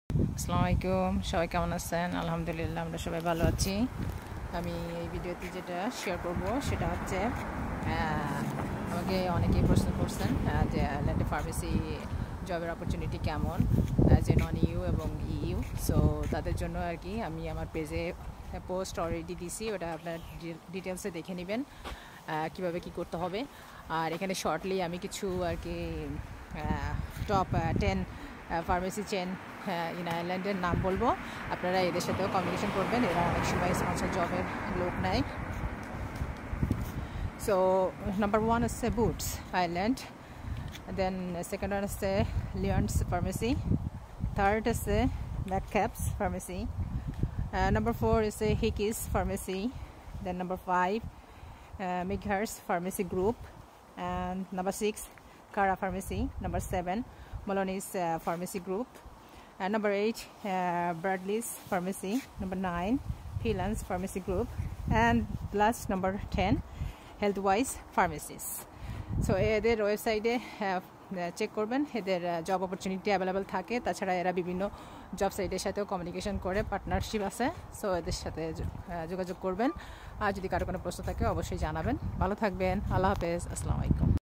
আসসালামু আলাইকুম, সবাই কেমন আছেন? আলহামদুলিল্লাহ, আমরা সবাই ভালো আছি। আমি এই ভিডিওতে যেটা শেয়ার করব সেটা হচ্ছে আমাকে অনেকেই প্রশ্ন করছেন যে আইল্যান্ডে ফার্মেসি জবের অপরচুনিটি কেমন, যে নন ইউ এবং ইউ। সো তাদের জন্য আর কি আমি আমার পেজে পোস্ট অলরেডি দিছি, ওটা আপনার ডিটেলসে দেখে নেবেন কীভাবে কী করতে হবে। আর এখানে শর্টলি আমি কিছু আর কি টপ 10 ফার্মেসি চেন ইন আয়ারল্যান্ডের নাম বলবো। আপনারা এদের সাথেও কমিউনিকেশন করবেন, এরা অনেক সময় স্পন্সর জবের লোক নেয়। সো নাম্বার 1 হচ্ছে Boots Ireland, then second one হচ্ছে লিয়ন্স ফার্মেসি, থার্ড হচ্ছে McCabes pharmacy, number 4 is a Hickey's Pharmacy, then number 5 Meghers Pharmacy Group, and number 6 Cara Pharmacy, number 7 Maloney's Pharmacy Group, and number 8 Bradley's Pharmacy, number 9 Phelan's Pharmacy Group, and last number 10 Healthwise Pharmacies. So এদের ওয়েবসাইটে check করবেন, এদের job opportunity available থাকে। তাছাড়া এরা বিভিন্ন job সাইটের সাথেও কমিউনিকেশন করে, পার্টনারশিপ আছে। সো এদের সাথে যোগাযোগ করবেন। আর যদি কারো কোনো প্রশ্ন থাকে অবশ্যই জানাবেন। ভালো থাকবেন। আল্লাহ হাফেজ। আসসালামু আলাইকুম।